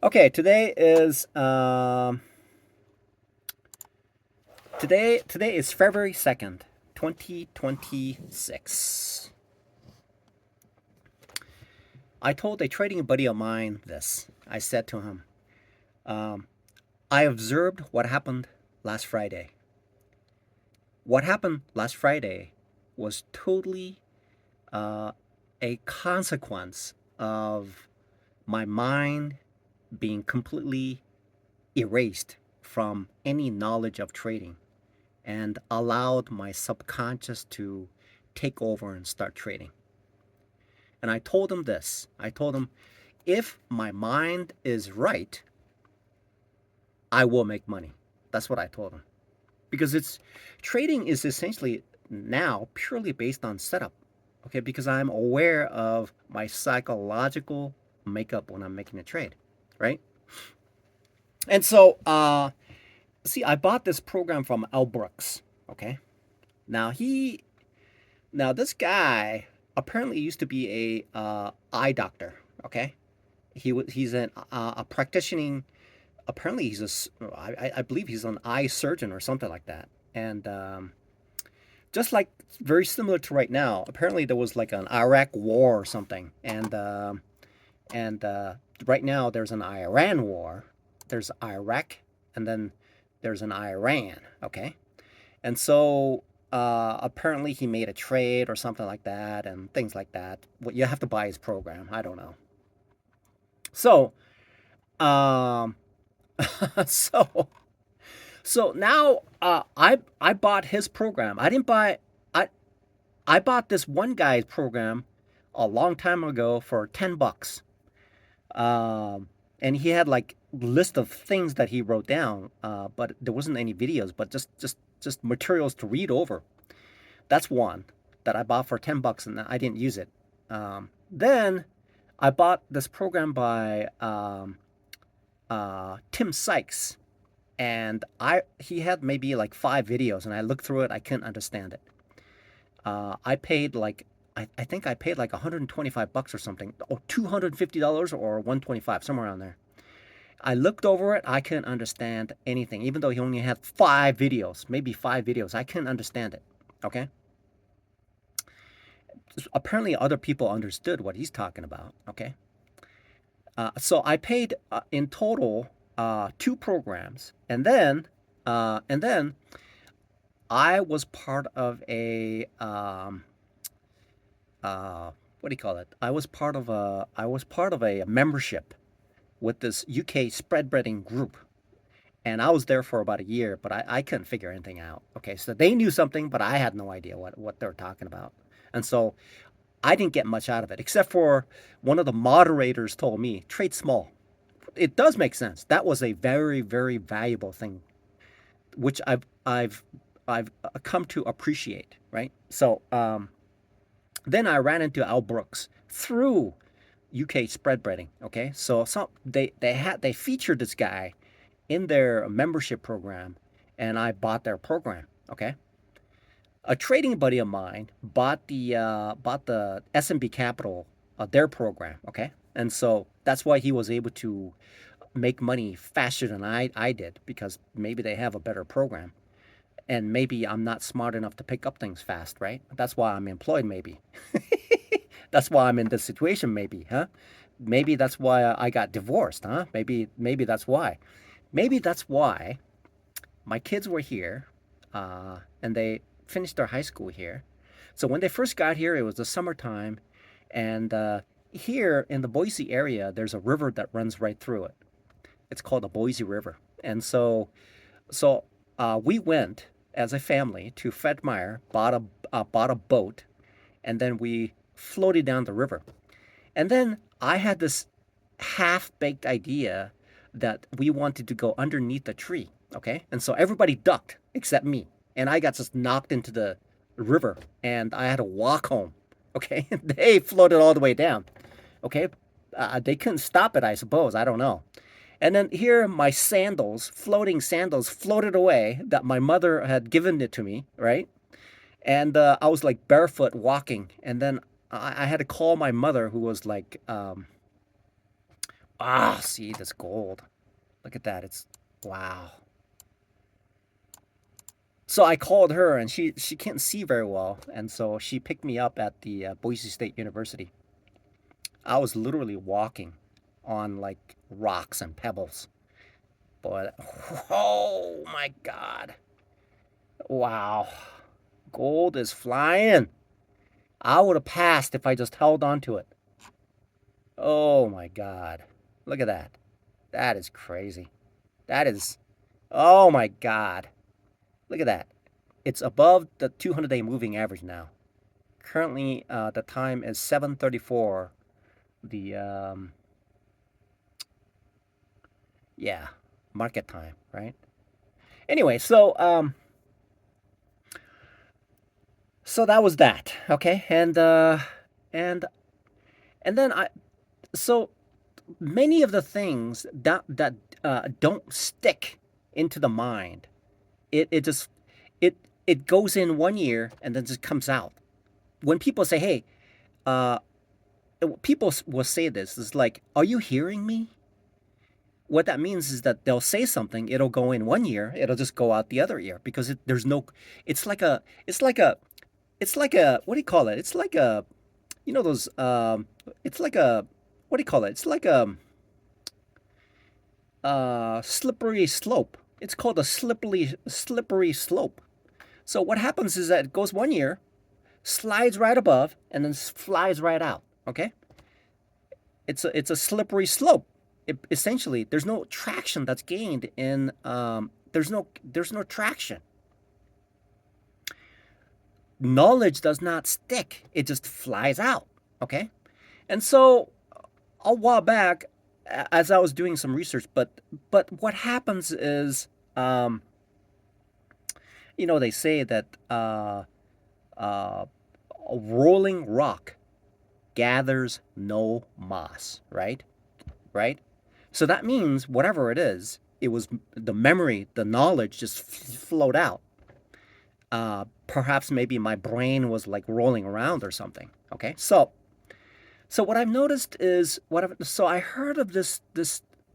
Okay, today is February 2nd, 2026. I told a trading buddy of mine this. I said to him, um, I observed what happened last Friday. What happened last Friday was totally uh, a consequence of my mind being completely erased from any knowledge of trading and allowed my subconscious to take over and start trading. And I told him this. I told him, if my mind is right, I will make money. That's what I told him. Because it's trading is essentially now purely based on setup. Okay, because I'm aware of my psychological makeup when I'm making a trade, right? And so, see, I bought this program from Al Brooks. Okay, now this guy apparently used to be a eye doctor. Okay, he's a practicing. Apparently, I believe he's an eye surgeon or something like that. And just like very similar to right now, apparently there was like an Iraq war or something, and right now there's an Iran war. There's Iraq, and then there's an Iran. Okay, and so apparently he made a trade or something like that, and things like that. What you have to buy his program. I don't know. So um, so now I bought his program. I I bought this one guy's program a long time ago for $10. And he had like list of things that he wrote down, but there wasn't any videos, but just materials to read over. That's one that I bought for $10 and I didn't use it. Then I bought this program by Tim Sykes, and I he had maybe like 5 videos, and I looked through it. I couldn't understand it. I paid like I think I paid like $125 or something, or $250 or 125, somewhere around there. I looked over it. I couldn't understand anything, even though he only had 5 videos, maybe 5 videos. I couldn't understand it. Okay. Apparently, other people understood what he's talking about. Okay. So I paid in total 2 programs, and then I was part of a what do you call it? I was part of a membership with this UK spread betting group, and I was there for about a year, but I couldn't figure anything out. Okay, so they knew something, but I had no idea what they were talking about, and so I didn't get much out of it, except for one of the moderators told me trade small. It does make sense. That was a very very valuable thing, which I've come to appreciate. Right. So then I ran into Al Brooks through UK spread betting. Okay, so they featured this guy in their membership program, and I bought their program. Okay, a trading buddy of mine bought the S&B Capital, their program. Okay, and so that's why he was able to make money faster than I did, because maybe they have a better program, and maybe I'm not smart enough to pick up things fast. Right? That's why I'm employed. Maybe that's why I'm in this situation. Maybe, huh? Maybe that's why I got divorced, huh? Maybe that's why. Maybe that's why my kids were here, and they finished their high school here. So when they first got here, it was the summertime, and here in the Boise area, there's a river that runs right through it. It's called the Boise River, and so we went as a family to Fred Meyer, bought a boat, and then we floated down the river. And then I had this half baked idea that we wanted to go underneath the tree. Okay. And so everybody ducked except me. And I got just knocked into the river, and I had to walk home. Okay. They floated all the way down. Okay. They couldn't stop it, I suppose. I don't know. And then here, my sandals, floating sandals, floated away that my mother had given it to me, right? And I was like barefoot walking, and then I had to call my mother, who was like Ah, see this gold. Look at that. It's wow. So I called her, and she can't see very well, and so she picked me up at the Boise State University. I was literally walking on like rocks and pebbles, but oh my god, wow, gold is flying. I would have passed if I just held on to it. Oh my god, look at that. That is crazy. That is, oh my god, look at that. It's above the 200-day moving average now. Currently, the time is 7:34. The yeah, market time, right? Anyway, so that was that, okay? And and then I so many of the things that don't stick into the mind. It just it it goes in one year and then just comes out. When people say, "Hey," uh, people will say this. It's like, "Are you hearing me?" What that means is that they'll say something, it'll go in one year, it'll just go out the other year because there's no. It's like a. It's like a. It's like a. What do you call it? It's like a. You know those. It's like a. What do you call it? It's like a slippery slope. It's called a slippery slope. So what happens is that it goes one year, slides right above, and then flies right out. Okay, it's a slippery slope. Essentially, there's no traction that's gained in. There's no traction. Knowledge does not stick. It just flies out. Okay, and so a while back, as I was doing some research, but what happens is, um, they say that a rolling rock gathers no moss, right? Right? So that means whatever it is, it was the memory, the knowledge just flowed out. Perhaps maybe my brain was like rolling around or something. Okay, so what I've noticed is so I heard of this.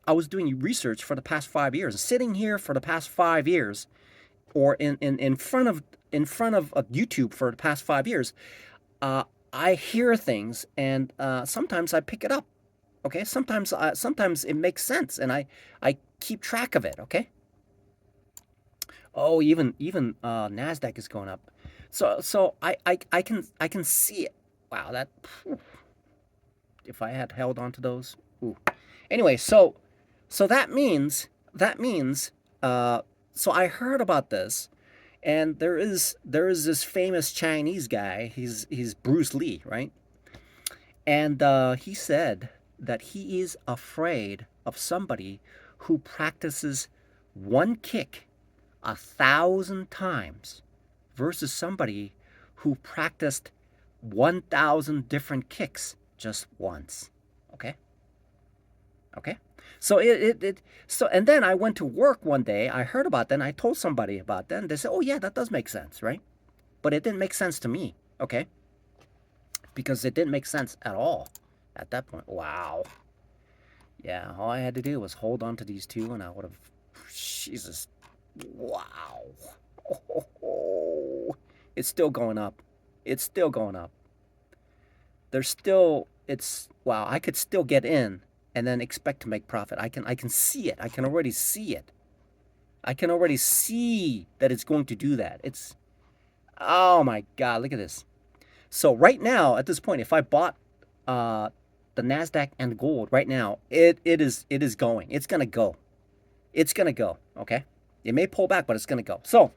I was doing research for the past 5 years, sitting here for the past 5 years, or in front of YouTube for the past 5 years. Uh, I hear things, and sometimes I pick it up. Okay, sometimes it makes sense, and I keep track of it. Okay. Oh, even Nasdaq is going up. So I can see it. Wow, that if I had held on to those. Ooh. Anyway, so that means uh so I heard about this, and there is this famous Chinese guy. He's Bruce Lee, right? And he said that he is afraid of somebody who practices one kick 1,000 times versus somebody who practiced 1,000 different kicks just once. Okay? Okay? So and then I went to work one day. I heard about that. And I told somebody about that. And they said, "Oh yeah, that does make sense, right?" But it didn't make sense to me. Okay? Because it didn't make sense at all at that point. Wow. Yeah, all I had to do was hold on to these two, and I would have. Jesus. Wow. Oh, it's still going up. It's still going up. There's still. It's wow. I could still get in and then expect to make profit. I can see it. I can already see it. I can already see that it's going to do that. It's oh my god. Look at this. So right now, at this point, if I bought uh, the Nasdaq and gold right now, it is going. It's gonna go. It's gonna go. Okay. It may pull back, but it's gonna go. So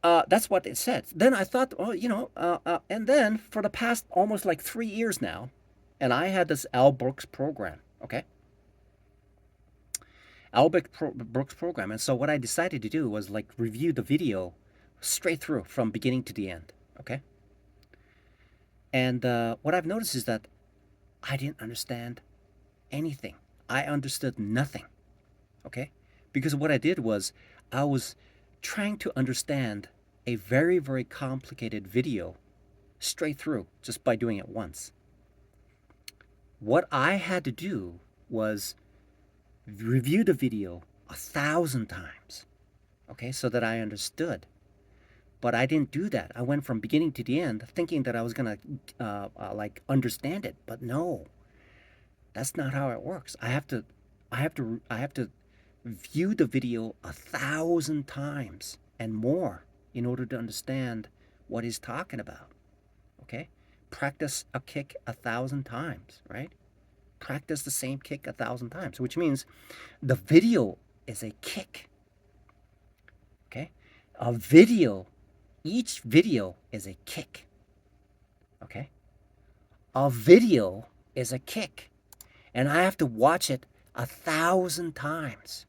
that's what it said. Then I thought, oh, and then for the past almost like 3 years now, and I had this Al Brooks program. Okay, Brooks program, and so what I decided to do was like review the video straight through from beginning to the end. Okay, and what I've noticed is that I didn't understand anything. I understood nothing. Okay, because what I did was I was trying to understand a very, very complicated video straight through just by doing it once. What I had to do was review the video 1,000 times, okay, so that I understood. But I didn't do that. I went from beginning to the end thinking that I was gonna like understand it, but no, that's not how it works. I have to view the video 1,000 times and more in order to understand what he's talking about. Okay, practice a kick 1,000 times, right? Practice the same kick 1,000 times, which means the video is a kick. Okay, a video, each video is a kick. Okay, a video is a kick, and I have to watch it 1,000 times.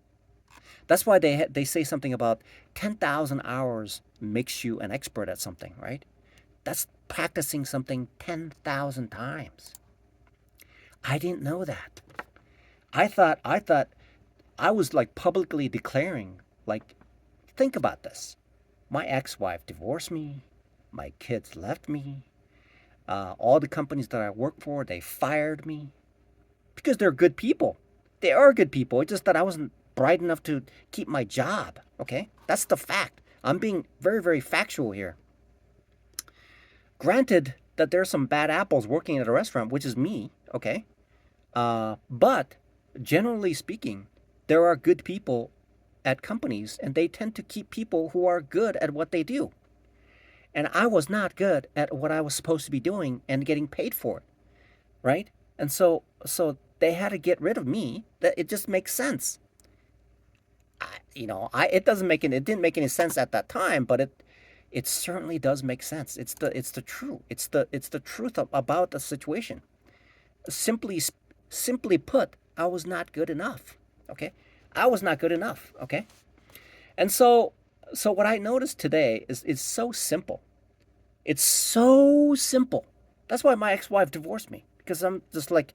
That's why they say something about 10,000 hours makes you an expert at something, right? That's practicing something 10,000 times. I didn't know that. I thought I was like publicly declaring, like, think about this. My ex-wife divorced me. My kids left me. All the companies that I work for, they fired me because they're good people. They are good people. It's just that I wasn't bright enough to keep my job. Okay, that's the fact. I'm being very, very factual here. Granted that there's some bad apples working at a restaurant, which is me. Okay, but generally speaking, there are good people at companies, and they tend to keep people who are good at what they do. And I was not good at what I was supposed to be doing and getting paid for it, right? And so they had to get rid of me. That it just makes sense. It didn't make any sense at that time, but it certainly does make sense. It's the truth. It's the truth about the situation. Simply simply put, I was not good enough. Okay, I was not good enough. Okay, and so what I noticed today is so simple. It's so simple. That's why my ex-wife divorced me, because I'm just like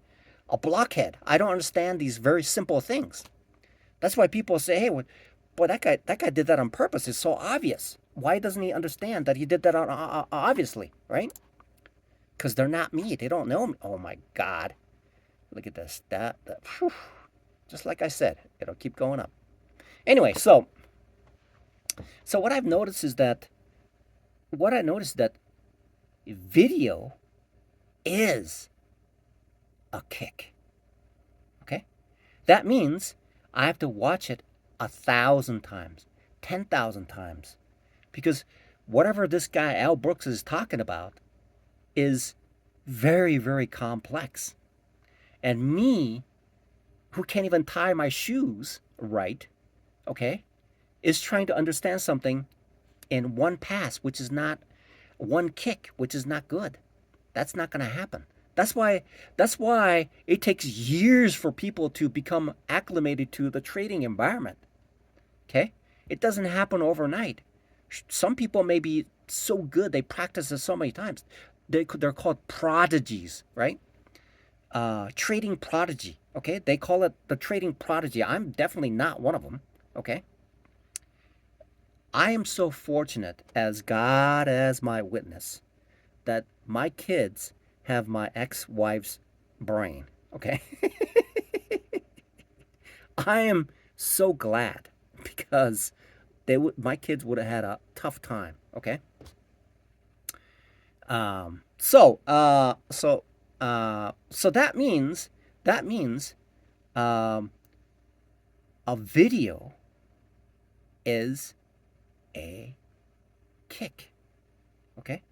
a blockhead. I don't understand these very simple things. That's why people say, "Hey, boy, that guy did that on purpose. It's so obvious. Why doesn't he understand that he did that obviously, right?" Because they're not me. They don't know me. Oh my God! Look at this. Whew. Just like I said, it'll keep going up. Anyway, so what I noticed that video is a kick. Okay, that means I have to watch it 1,000 times, 10,000 times, because whatever this guy Al Brooks is talking about is very, very complex. And me, who can't even tie my shoes right, okay, is trying to understand something in one pass, which is not one kick, which is not good. That's not going to happen. That's why it takes years for people to become acclimated to the trading environment. Okay? It doesn't happen overnight. Some people may be so good, they practice it so many times. They're called prodigies, right? Trading prodigy. Okay? They call it the trading prodigy. I'm definitely not one of them. Okay? I am so fortunate, as God as my witness, that my kids have my ex-wife's brain. Okay? I am so glad, because my kids would have had a tough time. Okay? So that means um, a video is a kick. Okay?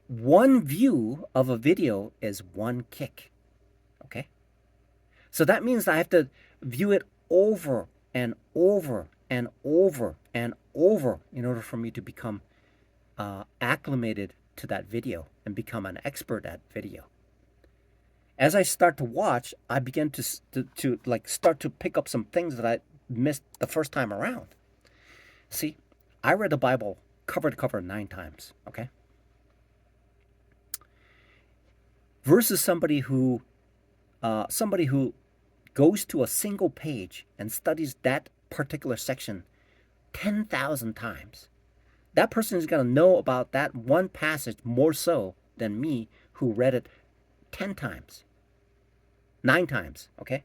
One view of a video is one kick. Okay? So that means I have to view it over and over and over and over in order for me to become acclimated to that video and become an expert at video. As I start to watch, I begin to like start to pick up some things that I missed the first time around. See, I read the Bible cover to cover 9 times. Okay, versus somebody who goes to a single page and studies that particular section 10,000 times. That person is going to know about that one passage more so than me, who read it 10 times, 9 times. Okay,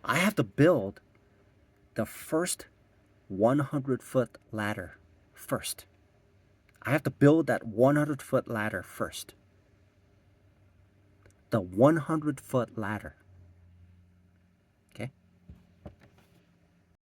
I have to build the first 100-foot ladder first. I have to build that 100-foot ladder first. The 100-foot ladder.